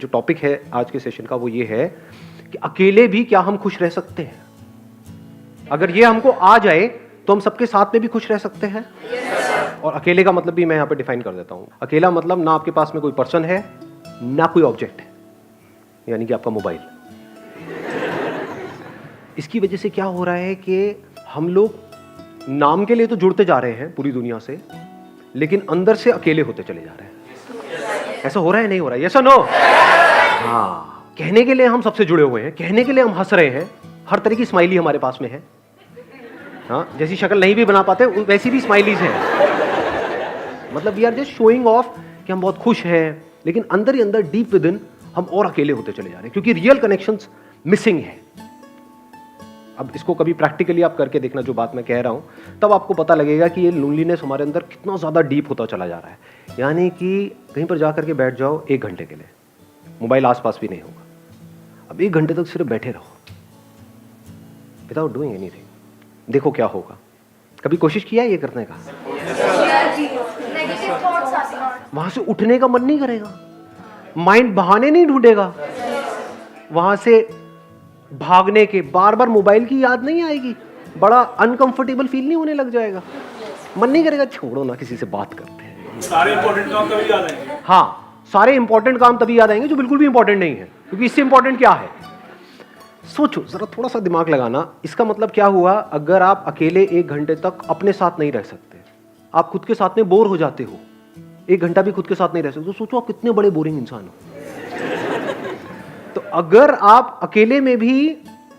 जो टॉपिक है आज के सेशन का वो ये है कि अकेले भी क्या हम खुश रह सकते हैं। अगर ये हमको आ जाए तो हम सबके साथ में भी खुश रह सकते हैं। और अकेले का मतलब भी मैं यहाँ पे डिफाइन कर देता हूँ। अकेला मतलब ना आपके पास में कोई पर्सन है ना कोई ऑब्जेक्ट है, यानी कि आपका मोबाइल। इसकी वजह से क्या हो रहा है कि हम लोग नाम के लिए तो जुड़ते जा रहे हैं पूरी दुनिया से, लेकिन अंदर से अकेले होते चले जा रहे हैं। ऐसा हो रहा है नहीं हो रहा है? यस और नो? हाँ, कहने के लिए हम सबसे जुड़े हुए हैं, कहने के लिए हम हंस रहे हैं, हर तरह की स्माइली हमारे पास में है। हाँ, जैसी शक्ल नहीं भी बना पाते वैसी भी स्माइलीज हैं। मतलब we are just showing off कि हम बहुत खुश हैं, लेकिन अंदर ही अंदर डीप विद इन हम और अकेले होते चले जा रहे हैं, क्योंकि रियल कनेक्शंस मिसिंग है। अब इसको कभी प्रैक्टिकली आप करके देखना जो बात मैं कह रहा हूं, तब आपको पता लगेगा कि ये लोनलीनेस हमारे अंदर कितना ज्यादा डीप होता चला जा रहा है। यानी कि कहीं पर जाकर के बैठ जाओ 1 घंटे के लिए, मोबाइल आसपास भी नहीं होगा। अब 1 घंटे तक सिर्फ बैठे रहो विदाउट डूइंग एनीथिंग, देखो क्या होगा। कभी कोशिश किया ये करने का? वहां से उठने का मन नहीं करेगा, माइंड बहाने नहीं ढूंढेगा, वहां से भागने के बार बार मोबाइल की याद नहीं आएगी, बड़ा अनकंफर्टेबल फील नहीं होने लग जाएगा, मन नहीं करेगा छोड़ो ना किसी से बात करते हैं। सारे इंपॉर्टेंट काम तभी याद आएंगे। हाँ, सारे इंपॉर्टेंट काम तभी याद आएंगे जो बिल्कुल भी इंपॉर्टेंट नहीं है, क्योंकि इससे इंपॉर्टेंट क्या है? सोचो जरा, थोड़ा सा दिमाग लगाना। इसका मतलब क्या हुआ? अगर आप अकेले 1 घंटे तक अपने साथ नहीं रह सकते, आप खुद के साथ में बोर हो जाते हो, 1 घंटा भी खुद के साथ नहीं रह सकते, तो सोचो आप कितने बड़े बोरिंग इंसान हो। तो अगर आप अकेले में भी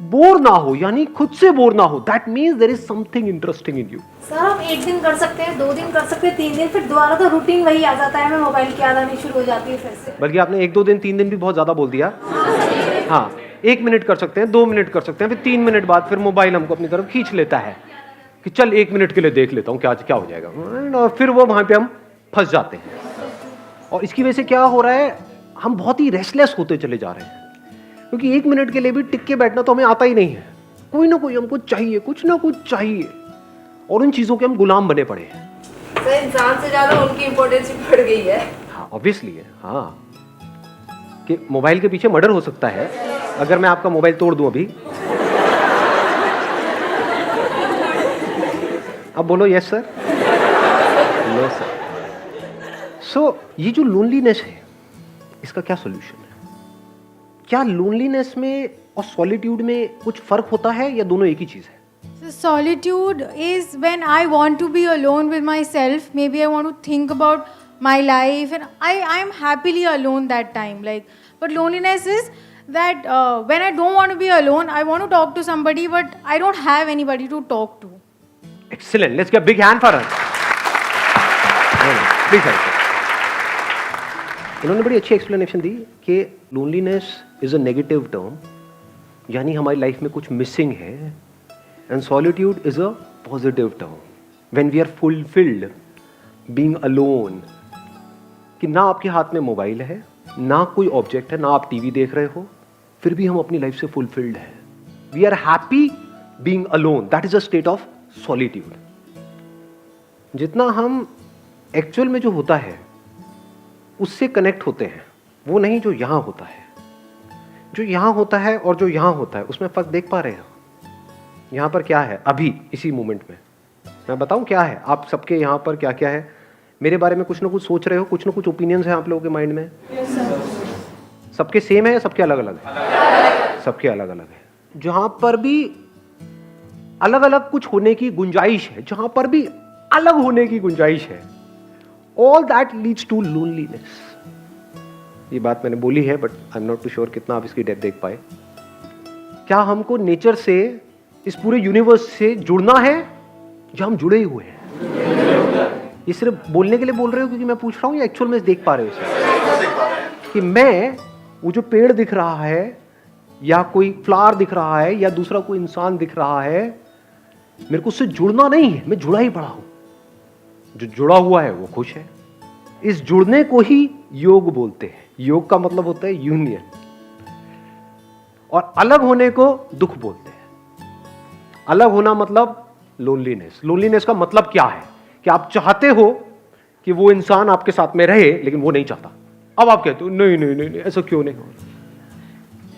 बोर ना हो, यानी खुद से बोर ना हो, that means there is something interesting in you. Sir हम 1 दिन कर सकते हैं, 2 दिन कर सकते हैं, 3 दिन, फिर दोबारा तो रूटीन वही आ जाता है, हमें मोबाइल की याद आनी शुरू हो जाती है फिर से। बल्कि आपने 1-2 दिन 3 दिन भी बहुत ज्यादा बोल दिया। हाँ, 1 मिनट कर सकते हैं, 2 मिनट कर सकते हैं, फिर 3 मिनट बाद फिर मोबाइल हमको अपनी तरफ खींच लेता है कि चल 1 मिनट के लिए देख लेता हूँ क्या हो जाएगा, और फिर वो वहां पे हम फंस जाते हैं। और इसकी वजह से क्या हो रहा है? हम बहुत ही रेस्टलेस होते चले जा रहे हैं, क्योंकि 1 मिनट के लिए भी टिक के बैठना तो हमें आता ही नहीं है। कोई ना कोई हमको चाहिए, कुछ ना कुछ चाहिए, और उन चीजों के हम गुलाम बने पड़े हैं। सर इंसान से ज्यादा उनकी इम्पोर्टेंस बढ़ गई है। हाँ, ऑब्वियसली है। हाँ, कि मोबाइल के पीछे मर्डर हो सकता है अगर मैं आपका मोबाइल तोड़ दूं अभी। अब बोलो यस सर, नो सर। सो ये जो लोनलीनेस है, इसका क्या सॉल्यूशन है? क्या लोनलीनेस में और सॉलिट्यूड में कुछ फर्क होता है या दोनों एक ही चीज है? So solitude is when I want to be alone with myself. Maybe I want to think about my life, and I am happily alone that time. Like, but loneliness is that when I don't want to be alone, I want to talk to somebody, but I don't have anybody to talk to. Excellent. Let's give a big hand for her. Big hand. इन्होंने बड़ी अच्छी explanation दी कि loneliness is a negative term, यानी हमारी life में कुछ missing है, and solitude is a positive term when we are fulfilled being alone. कि ना आपके हाथ में मोबाइल है, ना कोई ऑब्जेक्ट है, ना आप टीवी देख रहे हो, फिर भी हम अपनी लाइफ से फुलफिल्ड है। We are happy being alone, that is a state of solitude. जितना हम एक्चुअल में जो होता है उससे कनेक्ट होते हैं, वो नहीं जो यहां होता है। जो यहां होता है और जो यहां होता है उसमें फर्क देख पा रहे हो? यहां पर क्या है अभी इसी मोमेंट में? मैं बताऊं क्या है? आप सबके यहां पर क्या क्या है? मेरे बारे में कुछ ना कुछ सोच रहे हो, कुछ ना कुछ ओपिनियंस हैं आप लोगों के माइंड में। सबके सेम है या सबके अलग अलग है? सबके अलग अलग है। जहां पर भी अलग अलग कुछ होने की गुंजाइश है, जहां पर भी अलग होने की गुंजाइश है, all that leads to loneliness. ये बात मैंने बोली है, but I am not too sure कितना आप इसकी डेप्थ देख पाए। क्या हमको नेचर से, इस पूरे यूनिवर्स से जुड़ना है, या हम जुड़े ही हुए हैं? ये सिर्फ बोलने के लिए बोल रहे हो क्योंकि मैं पूछ रहा हूं, या एक्चुअल में देख पा रहे हो इसे? कि मैं वो जो पेड़ दिख रहा है, या कोई फ्लावर दिख रहा है, या दूसरा कोई इंसान दिख रहा है, मेरे को उससे जुड़ना नहीं है, मैं जुड़ा ही पड़ा हूं। जो जुड़ा हुआ है वो खुश है। इस जुड़ने को ही योग बोलते हैं। योग का मतलब होता है यूनियन, और अलग होने को दुख बोलते हैं। अलग होना मतलब लोनलीनेस। लोनलीनेस का मतलब क्या है? कि आप चाहते हो कि वो इंसान आपके साथ में रहे, लेकिन वो नहीं चाहता। अब आप कहते हो नहीं नहीं नहीं, नहीं ऐसा क्यों नहीं हो रहा?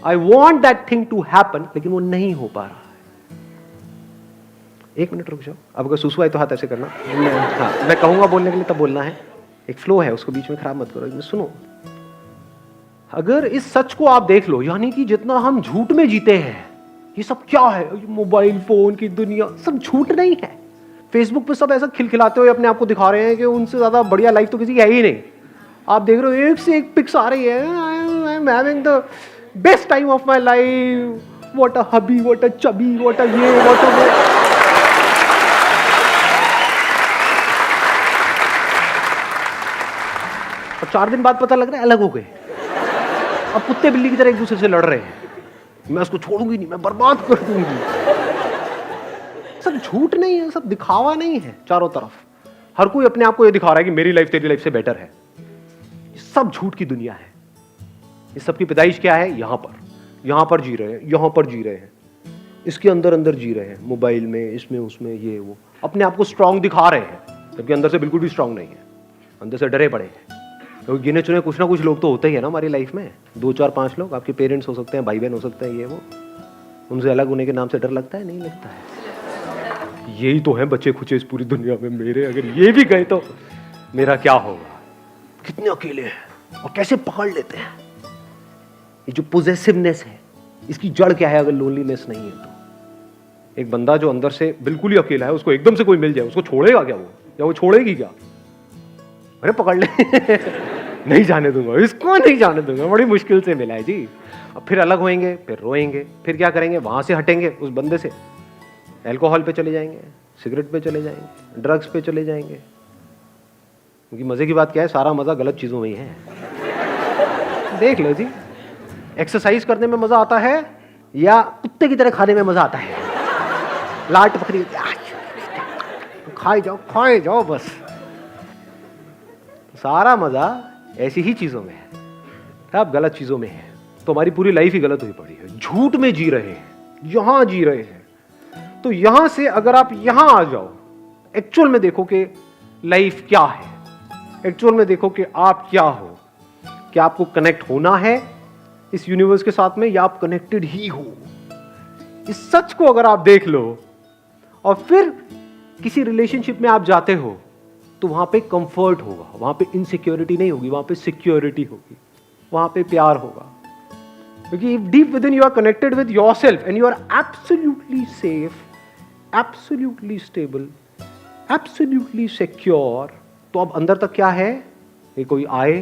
I want that thing to happen, लेकिन वो नहीं हो पा रहा है। एक मिनट रुक जाओ, अब अगर सुसु आए तो हाथ ऐसे करना। हाँ, मैं कहूंगा बोलने के लिए तब बोलना है, एक फ्लो है उसको बीच में खराब मत करो। सुनो, अगर इस सच को आप देख लो, यानी कि जितना हम झूठ में जीते हैं, ये सब क्या है, मोबाइल फोन की दुनिया, सब झूठ नहीं है। फेसबुक पे सब ऐसा खिलखिलाते हुए अपने आप को दिखा रहे हैं कि उनसे ज्यादा बढ़िया लाइफ तो किसी की है ही नहीं। आप देख रहे हो एक से एक पिक्स आ रही है, I am having the best time of my life, what a hubby, what a chubby, what a ये, व्हाट अ वो। और 4 दिन बाद पता लग रहा है अलग हो गए, अब कुत्ते बिल्ली की तरह एक दूसरे से लड़ रहे हैं। मैं उसको छोड़ूंगी नहीं, मैं बर्बाद कर दूंगी। सब झूठ नहीं है, सब दिखावा नहीं है। चारों तरफ हर कोई अपने आप को ये दिखा रहा है कि मेरी लाइफ तेरी लाइफ से बेटर है। ये सब झूठ की दुनिया है। इस सब की पैदाइश क्या है? यहां पर जी रहे हैं, यहां पर जी रहे हैं, इसके अंदर अंदर जी रहे हैं, मोबाइल में, इसमें उसमें, ये वो, अपने आप को स्ट्रांग दिखा रहे हैं, जबकि अंदर से बिल्कुल भी स्ट्रांग नहीं है, अंदर से डरे पड़े हैं। क्योंकि गिने चुने कुछ ना कुछ लोग तो होते ही है ना हमारी लाइफ में, 2 4 5 लोग। आपके पेरेंट्स हो सकते हैं, भाई बहन हो सकते हैं, ये वो, उनसे अलग होने के नाम से डर लगता है? नहीं लगता है। यही तो है बच्चे खुचे इस पूरी दुनिया में मेरे, अगर ये भी गए तो मेरा क्या होगा? कितने अकेले हैं और कैसे पकड़ लेते हैं। ये जो पोजेसिवनेस है, इसकी जड़ क्या है? अगर लोनलीनेस नहीं है तो एक बंदा जो अंदर से बिल्कुल ही अकेला है, उसको एकदम से कोई मिल जाए, उसको छोड़ेगा क्या वो, या वो छोड़ेगी क्या? अरे पकड़ ले नहीं जाने दूंगा इसको, नहीं जाने दूंगा, बड़ी मुश्किल से मिला है जी। अब फिर अलग होएंगे, फिर रोएंगे, फिर क्या करेंगे? वहां से हटेंगे उस बंदे से, अल्कोहल पे चले जाएंगे, सिगरेट पे चले जाएंगे, ड्रग्स पे चले जाएंगे। क्योंकि मजे की बात क्या है, सारा मजा गलत चीजों में ही है। देख लो जी, एक्सरसाइज करने में मजा आता है या कुत्ते की तरह खाने में मजा आता है? लाट पकड़ी, खाए जाओ बस। सारा मजा ऐसी ही चीजों में है, अब गलत चीजों में है तो हमारी पूरी लाइफ ही गलत हुई पड़ी है। झूठ में जी रहे हैं, यहां जी रहे हैं। तो यहां से अगर आप यहां आ जाओ, एक्चुअल में देखो कि लाइफ क्या है, एक्चुअल में देखो कि आप क्या हो, क्या आपको कनेक्ट होना है इस यूनिवर्स के साथ में, या आप कनेक्टेड ही हो। इस सच को अगर आप देख लो और फिर किसी रिलेशनशिप में आप जाते हो, तो वहां पे कंफर्ट होगा, वहां पे इनसिक्योरिटी नहीं होगी, वहां पे सिक्योरिटी होगी, वहां पे प्यार होगा। क्योंकि deep within you are connected with yourself and you are absolutely safe, absolutely stable, absolutely secure. तो अब अंदर तक क्या है? ये कोई आए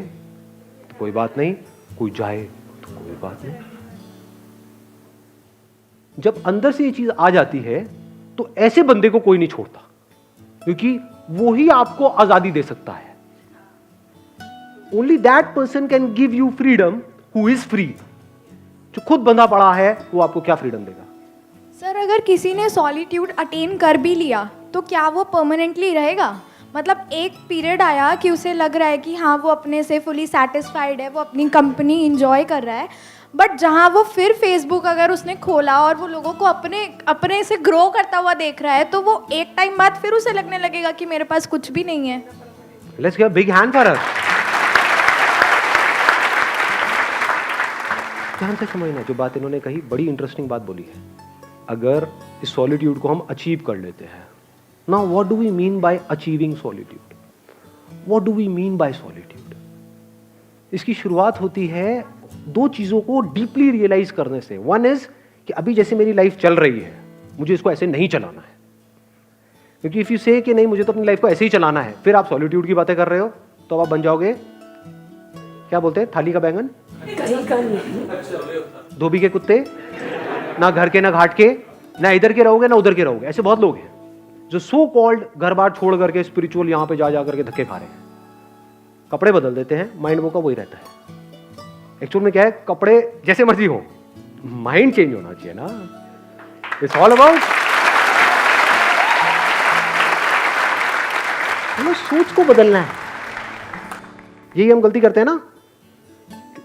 तो कोई बात नहीं, कोई जाए तो कोई बात नहीं। जब अंदर से ये चीज आ जाती है तो ऐसे बंदे को कोई नहीं छोड़ता, क्योंकि वो ही आपको आजादी दे सकता है। Only that person can give you freedom who is free. जो खुद बंधा पड़ा है वो आपको क्या फ्रीडम देगा? सर, अगर किसी ने सॉलिट्यूड अटेन कर भी लिया तो क्या वो परमानेंटली रहेगा? मतलब एक पीरियड आया कि उसे लग रहा है कि हाँ वो अपने से फुली सेटिस्फाइड है, वो अपनी कंपनी इंजॉय कर रहा है, बट जहाँ वो फिर फेसबुक अगर उसने खोला और वो लोगों को अपने से ग्रो करता हुआ देख रहा है, तो वो एक टाइम बाद फिर उसे लगने लगेगा कि मेरे पास कुछ भी नहीं है। Let's give a big hand for her. ध्यान से समझना, जो बात इन्होंने कही बड़ी इंटरेस्टिंग बात बोली है। अगर इस सॉलिट्यूड को हम अचीव कर लेते हैं, now what do we mean by achieving solitude? What do we mean by solitude? इसकी शुरुआत होती है 2 चीजों को डीपली रियलाइज करने से। वन इज कि अभी जैसे मेरी लाइफ चल रही है, मुझे इसको ऐसे नहीं चलाना है। क्योंकि इफ यू से कि नहीं मुझे तो अपनी लाइफ को ऐसे ही चलाना है, फिर आप सॉलिट्यूड की बातें कर रहे हो, तो आप बन जाओगे, क्या बोलते हैं, थाली का बैंगन, धोबी के कुत्ते, ना घर के ना घाट के, ना इधर के रहोगे ना उधर के रहोगे। ऐसे बहुत लोग हैं जो सो कॉल्ड घर बार छोड़ करके स्पिरिचुअल यहां पे जा करके धक्के खा रहे हैं। कपड़े बदल देते हैं, माइंड वो का वही रहता है। एक्चुअल में क्या है, कपड़े जैसे मर्जी हो, माइंड चेंज होना चाहिए ना। इट्स ऑल अबाउट सोच को बदलना है। यही हम गलती करते हैं ना,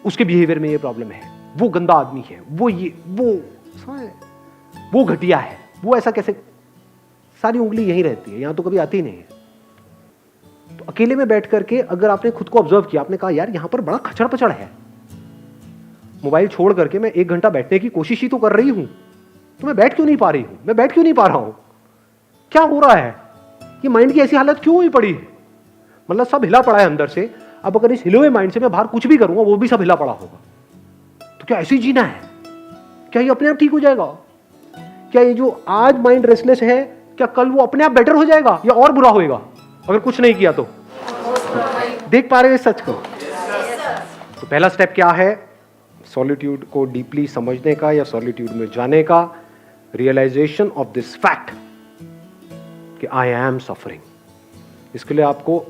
उसके बिहेवियर में ये प्रॉब्लम है, वो गंदा आदमी है, वो ये वो घटिया है, वो ऐसा कैसे, सारी उंगली यहीं रहती है, यहां तो कभी आती नहीं है। तो अकेले में बैठ करके अगर आपने खुद को ऑब्जर्व किया, आपने कहा यार यहाँ पर बड़ा खचड़ पचड़ है, मोबाइल छोड़ करके मैं 1 घंटा बैठने की कोशिश ही तो कर रही हूं, तो मैं बैठ क्यों नहीं पा रही हूं, मैं बैठ क्यों नहीं पा रहा हूं, क्या हो रहा है, ये माइंड की ऐसी हालत क्यों हुई पड़ी है? मतलब सब हिला पड़ा है अंदर से। अब अगर इस हिले हुए माइंड से मैं बाहर कुछ भी करूंगा, वो भी सब हिला पड़ा होगा। तो क्या ऐसे ही जीना है? क्या ये अपने आप ठीक हो जाएगा? क्या ये जो आज माइंड रेस्टलेस है, क्या कल वो अपने आप बेटर हो जाएगा या और बुरा होएगा अगर कुछ नहीं किया तो? देख पा रहे हो इस सच को? तो पहला स्टेप क्या है? सॉलिट्यूड को डीपली समझने का या सॉलिट्यूड में जाने का, रियलाइजेशन ऑफ दिस फैक्ट कि आई एम सफरिंग। इसके लिए आपको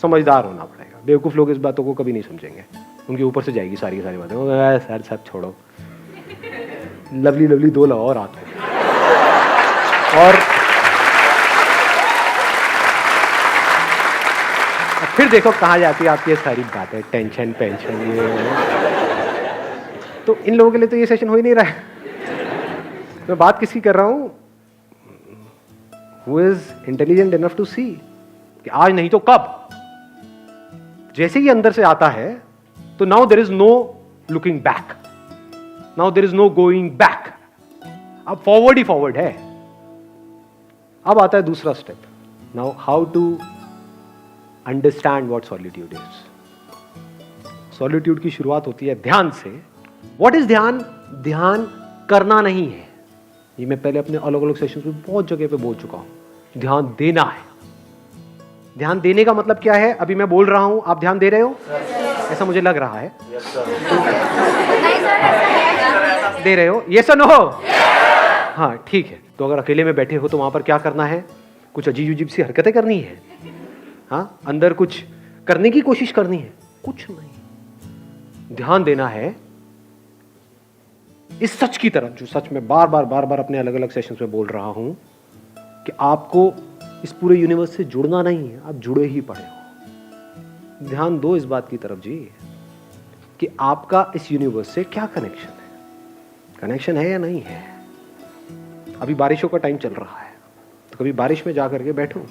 समझदार होना पड़ेगा। बेवकूफ लोग इस बातों को कभी नहीं समझेंगे, उनके ऊपर से जाएगी सारी की सारी बातें। सर सब छोड़ो, लवली लवली 2 लगाओ रात को। और फिर देखो कहाँ जाती है आपकी ये सारी बातें, टेंशन पेंशन ये। तो इन लोगों के लिए तो ये सेशन हो ही नहीं रहा है। मैं बात किसकी कर रहा हूं? Who is intelligent enough to see कि आज नहीं तो कब, जैसे ही अंदर से आता है तो now there is no looking back, now there is no going back, अब फॉरवर्ड ही फॉरवर्ड है। अब आता है दूसरा step, now how to understand what solitude is. Solitude की शुरुआत होती है ध्यान से। व्हाट इज ध्यान? ध्यान करना नहीं है, ये मैं पहले अपने अलग अलग सेशंस में बहुत जगह पे बोल चुका हूं। ध्यान देना है। ध्यान देने का मतलब क्या है? अभी मैं बोल रहा हूं, आप ध्यान दे रहे हो? ऐसा मुझे लग रहा है। दे रहे हो? यस और नो? हाँ ठीक है। तो अगर अकेले में बैठे हो तो वहां पर क्या करना है? कुछ अजीब अजीब सी हरकतें करनी है, हाँ, अंदर कुछ करने की कोशिश करनी है? कुछ नहीं। ध्यान देना है इस सच की तरफ, जो सच में बार बार अपने अलग अलग सेशंस में बोल रहा हूं कि आपको इस पूरे यूनिवर्स से जुड़ना नहीं है, आप जुड़े ही पड़े हो। ध्यान दो इस बात की तरफ जी कि आपका इस यूनिवर्स से क्या कनेक्शन है, कनेक्शन है या नहीं है। अभी बारिशों का टाइम चल रहा है, तो कभी बारिश में जा करके बैठो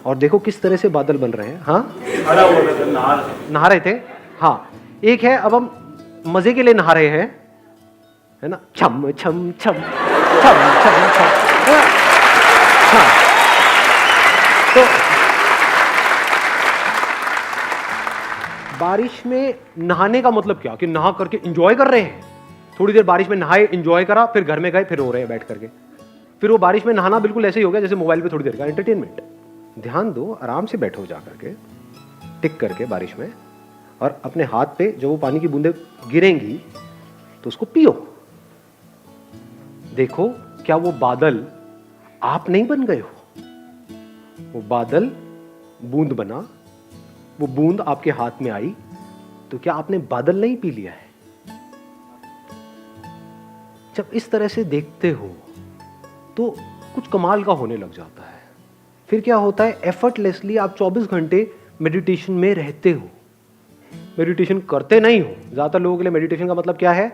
और देखो किस तरह से बादल बन रहे हैं। हाँ, नहा रहे थे। हाँ, एक है अब हम मजे के लिए नहा रहे हैं, है ना, छम छम छम छम छम छम। हाँ, तो बारिश में नहाने का मतलब क्या कि नहा करके एंजॉय कर रहे हैं। थोड़ी देर बारिश में नहाए, एंजॉय करा, फिर घर में गए, फिर रो रहे हैं बैठ करके। फिर वो बारिश में नहाना बिल्कुल ऐसे ही हो गया जैसे मोबाइल पे थोड़ी देर का एंटरटेनमेंट। ध्यान दो, आराम से बैठो जा करके, टिक करके बारिश में, और अपने हाथ पे जो वो पानी की बूंदें गिरेंगी तो उसको पियो। देखो क्या वो बादल आप नहीं बन गए हो, वो बादल बूंद बना, वो बूंद आपके हाथ में आई, तो क्या आपने बादल नहीं पी लिया है? जब इस तरह से देखते हो तो कुछ कमाल का होने लग जाता है। फिर क्या होता है, एफर्टलेसली आप 24 घंटे मेडिटेशन में रहते हो। मेडिटेशन करते नहीं हो। ज्यादातर लोगों के लिए मेडिटेशन का मतलब क्या है?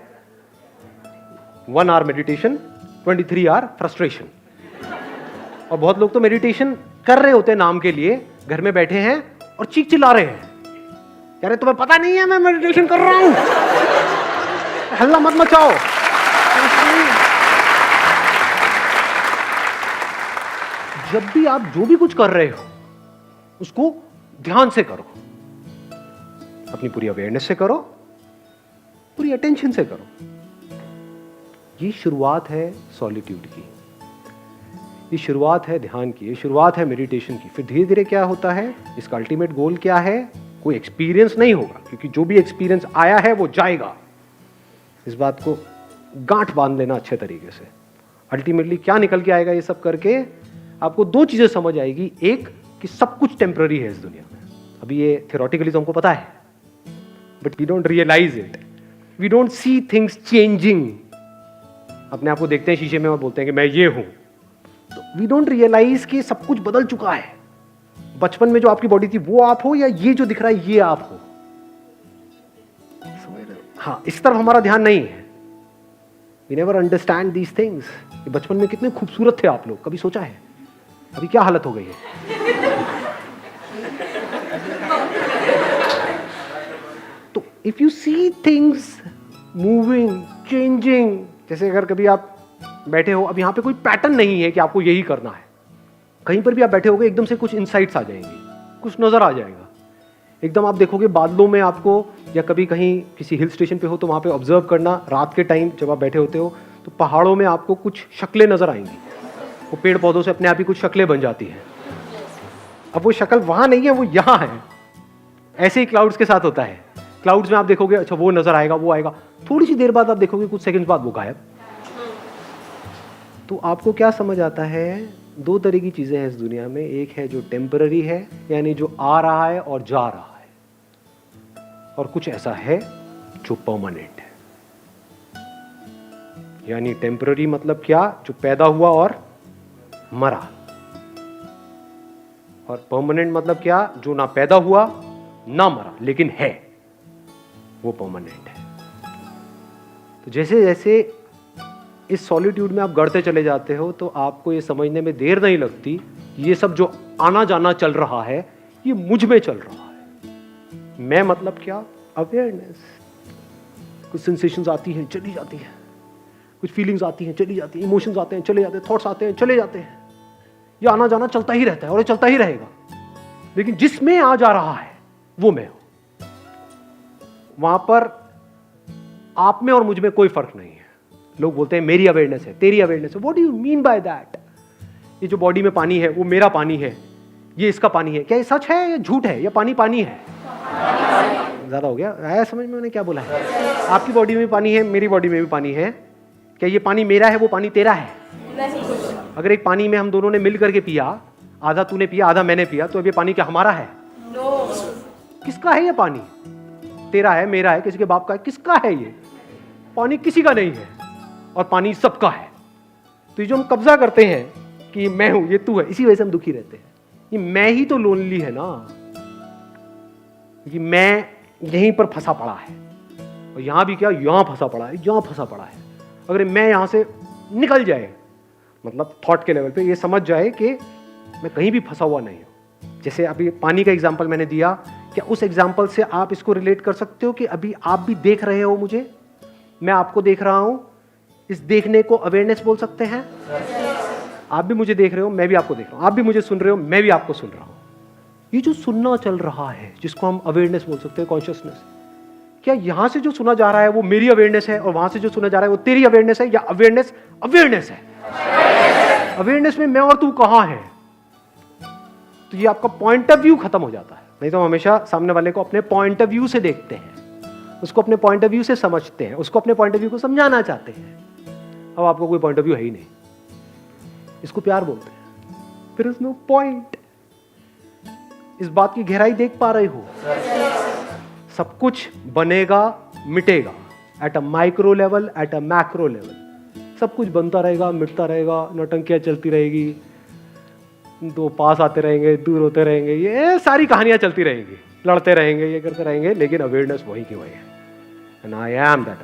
1 आवर मेडिटेशन, 23 आवर फ्रस्ट्रेशन। और बहुत लोग तो मेडिटेशन कर रहे होते हैं नाम के लिए, घर में बैठे हैं और चीख चिल्ला रहे हैं, यार तुम्हें पता नहीं है मैं मेडिटेशन कर रहा हूं, हल्ला मत मचाओ। जब भी आप जो भी कुछ कर रहे हो उसको ध्यान से करो, अपनी पूरी अवेयरनेस से करो, पूरी अटेंशन से करो। ये शुरुआत है सॉलिट्यूड की, ये शुरुआत है ध्यान की, ये शुरुआत है मेडिटेशन की। फिर धीरे धीरे क्या होता है, इसका अल्टीमेट गोल क्या है? कोई एक्सपीरियंस नहीं होगा, क्योंकि जो भी एक्सपीरियंस आया है वो जाएगा। इस बात को गांठ बांध लेना अच्छे तरीके से। अल्टीमेटली क्या निकल के आएगा ये सब करके? आपको 2 चीजें समझ आएगी। एक कि सब कुछ टेम्पररी है इस दुनिया में। अभी ये थियोरेटिकली तो हमको पता है, but we don't realize it, we don't see things changing. अपने आप को देखते हैं शीशे में और बोलते हैं कि मैं ये हूं, तो वी डोंट रियलाइज कि सब कुछ बदल चुका है। बचपन में जो आपकी बॉडी थी वो आप हो, या ये जो दिख रहा है ये आप हो? समझ रहे हो? हाँ, इस तरफ हमारा ध्यान नहीं है। We never understand these things. बचपन में कितने खूबसूरत थे आप लोग, कभी सोचा है? अभी क्या हालत हो गई है? तो if you see things moving changing, जैसे अगर कभी आप बैठे हो, अब यहाँ पे कोई पैटर्न नहीं है कि आपको यही करना है, कहीं पर भी आप बैठे होगे एकदम से कुछ इनसाइट्स आ जाएंगे, कुछ नजर आ जाएगा, एकदम आप देखोगे बादलों में आपको, या कभी कहीं किसी हिल स्टेशन पे हो तो वहाँ पे ऑब्जर्व करना, रात के टाइम जब आप बैठे होते हो तो पहाड़ों में आपको कुछ शक्लें नजर आएंगी, वो पेड़ पौधों से अपने आप ही कुछ शक्लें बन जाती हैं। अब वो शक्ल वहाँ नहीं है, वो यहाँ है। ऐसे ही क्लाउड्स के साथ होता है, क्लाउड्स में आप देखोगे अच्छा वो नजर आएगा, वो आएगा, थोड़ी सी देर बाद आप देखोगे कुछ सेकंड बाद वो गायब। तो आपको क्या समझ आता है, दो तरह की चीजें हैं इस दुनिया में, एक है जो टेम्पररी है, यानी जो आ रहा है और जा रहा है, और कुछ ऐसा है जो परमानेंट है। यानी टेम्पररी मतलब क्या, जो पैदा हुआ और मरा, और परमानेंट मतलब क्या, जो ना पैदा हुआ ना मरा लेकिन है, वो परमानेंट है। तो जैसे जैसे इस सॉलिट्यूड में आप गढ़ते चले जाते हो तो आपको ये समझने में देर नहीं लगती, ये सब जो आना जाना चल रहा है ये मुझ में चल रहा है। मैं मतलब क्या, अवेयरनेस। कुछ सेंसेशंस आती हैं चली जाती हैं, कुछ फीलिंग्स आती हैं चली जाती हैं, इमोशंस आते हैं चले जाते हैं, थॉट्स आते हैं चले जाते हैं, ये आना जाना चलता ही रहता है और ये चलता ही रहेगा। लेकिन जिसमें आ जा रहा है वो मैं हूं, वहां पर आप में और मुझ में कोई फर्क नहीं है। लोग बोलते हैं मेरी अवेयरनेस है, तेरी अवेयरनेस है। What do you mean by that? ये जो बॉडी में पानी है वो मेरा पानी है, ये इसका पानी है, क्या ये सच है या झूठ है, या पानी पानी है? ज्यादा हो गया, आया समझ में मैंने क्या बोला है? आपकी बॉडी में पानी है, मेरी बॉडी में भी पानी है, क्या ये पानी मेरा है, वो पानी तेरा है? अगर एक पानी में हम दोनों ने मिल करके पिया, आधा तूने पिया आधा मैंने पिया, तो अब ये पानी क्या हमारा है? किसका है ये पानी? तेरा है, मेरा है, किसी के बाप का है, किसका है ये पानी? किसी का नहीं है, और पानी सबका है। तो ये जो हम कब्जा करते हैं कि मैं हूं, ये तू है, इसी वजह से हम दुखी रहते हैं। ये मैं ही तो लोनली है ना, कि मैं यहीं पर फंसा पड़ा है, और यहां भी क्या, यहां फंसा पड़ा है, यहां फंसा पड़ा है। अगर मैं यहां से निकल जाए, मतलब थॉट के लेवल पे ये समझ जाए कि मैं कहीं भी फंसा हुआ नहीं हूं। जैसे अभी पानी का एग्जाम्पल मैंने दिया, क्या उस एग्जाम्पल से आप इसको रिलेट कर सकते हो कि अभी आप भी देख रहे हो मुझे, मैं आपको देख रहा हूं, इस देखने को अवेयरनेस बोल सकते हैं? आप भी मुझे देख रहे हो, मैं भी आपको देख रहा हूं, आप भी मुझे सुन रहे हो, मैं भी आपको सुन रहा हूं। ये जो सुनना चल रहा है, जिसको हम अवेयरनेस बोल सकते हैं, कॉन्शियसनेस, क्या यहां से जो सुना जा रहा है वो मेरी अवेयरनेस है, और वहां से जो सुना जा रहा है वो तेरी अवेयरनेस है, या अवेयरनेस अवेयरनेस है? अवेयरनेस में मैं और तू कहां है? तो ये आपका पॉइंट ऑफ व्यू खत्म हो जाता है। नहीं तो हम हमेशा सामने वाले को अपने पॉइंट ऑफ व्यू से देखते हैं, उसको अपने पॉइंट ऑफ व्यू से समझते हैं, उसको अपने पॉइंट ऑफ व्यू को समझाना चाहते हैं। अब आपको कोई पॉइंट ऑफ व्यू है ही नहीं, इसको प्यार बोलते हैं। फिर नो पॉइंट। इस बात की गहराई देख पा रहे हो? सब कुछ बनेगा मिटेगा, at a micro level, at a macro level, सब कुछ बनता रहेगा मिटता रहेगा, नौटंकियां चलती रहेगी, दो पास आते रहेंगे दूर होते रहेंगे, ये सारी कहानियां चलती रहेंगी, लड़ते रहेंगे, ये करते रहेंगे, लेकिन अवेयरनेस वही की वही है। And I am that.